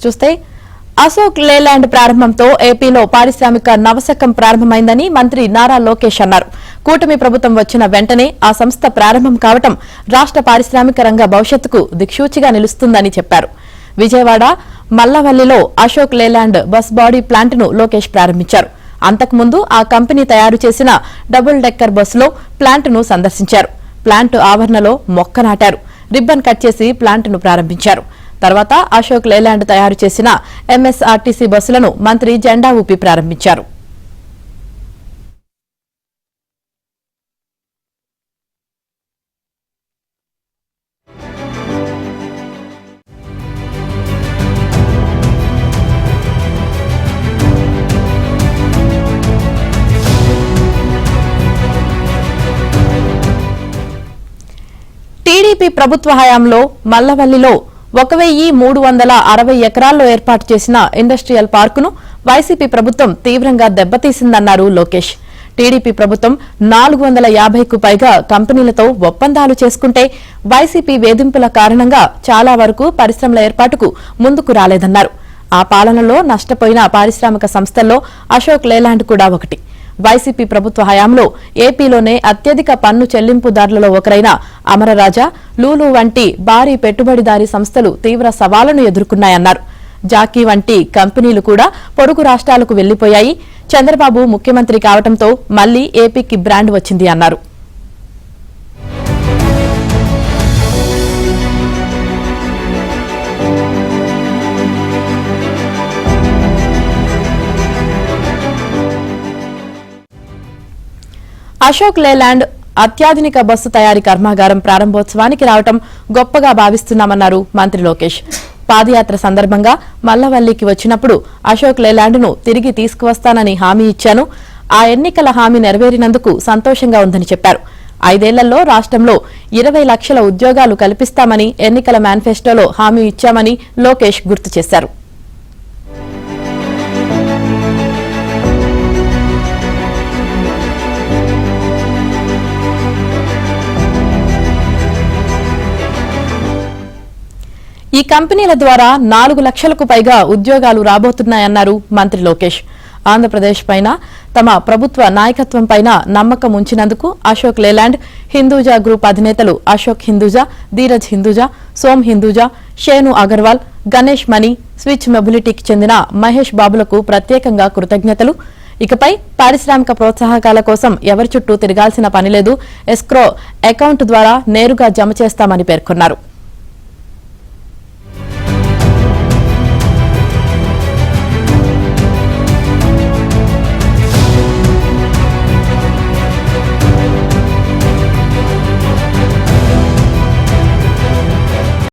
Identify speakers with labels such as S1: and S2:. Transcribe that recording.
S1: చూస్తే అశోక్ లేలాండ్ ప్రారంభంతో ఏపీలో పారిశ్రామిక నవశకం ప్రారంభమైందని మంత్రి నారా లోకేష్ అన్నారు. కూటమి ప్రభుత్వం వచ్చిన వెంటనే ఆ సంస్థ ప్రారంభం కావడం రాష్ట్ర పారిశ్రామిక రంగ భవిష్యత్తుకు దిక్సూచిగా నిలుస్తుందని చెప్పారు. విజయవాడ మల్లవల్లిలో అశోక్ లేలాండ్ బస్ బాడీ ప్లాంట్ను లోకేష్ ప్రారంభించారు. అంతకుముందు ఆ కంపెనీ తయారు చేసిన డబుల్ డెక్కర్ బస్సులో ప్లాంట్ను సందర్శించారు. ప్లాంట్ ఆవరణలో మొక్క నాటారు. రిబ్బన్ కట్ చేసి ప్లాంట్ను ప్రారంభించారు. తర్వాత అశోక్ లేలాండ్ తయారు చేసిన ఎంఎస్ఆర్టీసీ బస్సులను మంత్రి జెండా ఊపి ప్రారంభించారు. టీడీపీ ప్రభుత్వ హయాంలో మల్లవల్లిలో 1360 ఎకరాల్లో ఏర్పాటు చేసిన ఇండస్ట్రియల్ పార్కును వైసీపీ ప్రభుత్వం తీవ్రంగా దెబ్బతీసిందన్నారు లోకేష్. టీడీపీ ప్రభుత్వం 450కు పైగా కంపెనీలతో ఒప్పందాలు చేసుకుంటే వైసీపీ వేధింపుల కారణంగా చాలా వరకు పరిశ్రమల ఏర్పాటుకు ముందుకు రాలేదన్నారు. ఆ పాలనలో నష్టపోయిన పారిశ్రామిక సంస్థల్లో అశోక్ లేలాండ్ కూడా ఒకటి. వైసీపీ ప్రభుత్వ హయాంలో ఏపీలోనే అత్యధిక పన్ను చెల్లింపుదారులలో ఒకరైన అమరరాజా, లూలు వంటి భారీ పెట్టుబడిదారీ సంస్థలు తీవ్ర సవాళ్లను ఎదుర్కొన్నాయన్నారు. జాకీ వంటి కంపెనీలు కూడా పొరుగు రాష్ట్రాలకు వెళ్లిపోయాయి. చంద్రబాబు ముఖ్యమంత్రి కావడంతో మళ్లీ ఏపీకి బ్రాండ్ వచ్చింది అన్నారు. అశోక్ లేలాండ్ అత్యాధునిక బస్సు తయారీ కర్మాగారం ప్రారంభోత్సవానికి రావడం గొప్పగా భావిస్తున్నామన్నారు మంత్రి లోకేష్. పాదయాత్ర సందర్భంగా మల్లవల్లికి వచ్చినప్పుడు అశోక్ లేలాండ్ను తిరిగి తీసుకువస్తానని హామీ ఇచ్చాను. ఆ ఎన్నికల హామీ నెరవేరినందుకు సంతోషంగా ఉందని చెప్పారు. 5 ఏళ్లలో రాష్ట్రంలో 20 లక్షల ఉద్యోగాలు కల్పిస్తామని ఎన్నికల మేనిఫెస్టోలో హామీ ఇచ్చామని లోకేష్ గుర్తు చేశారు. ఈ కంపెనీల ద్వారా 4 లక్షలకు పైగా ఉద్యోగాలు రాబోతున్నాయన్నారు మంత్రి లోకేష్. ఆంధ్రప్రదేశ్ పైన తమ ప్రభుత్వ నాయకత్వం పైన నమ్మకం ఉంచినందుకు అశోక్ లేలాండ్, హిందూజా గ్రూప్ అధినేతలు అశోక్ హిందూజా, ధీరజ్ హిందూజా, సోమ్ హిందూజా, షేను అగర్వాల్, గణేష్ మణి, స్విచ్ మొబిలిటీకి చెందిన మహేష్ బాబులకు ప్రత్యేకంగా కృతజ్ఞతలు. ఇకపై పారిశ్రామిక ప్రోత్సాహకాల కోసం ఎవరి చుట్టూ తిరగాల్సిన పనిలేదు. ఎస్క్రో అకౌంట్ ద్వారా నేరుగా జమ చేస్తామని పేర్కొన్నారు.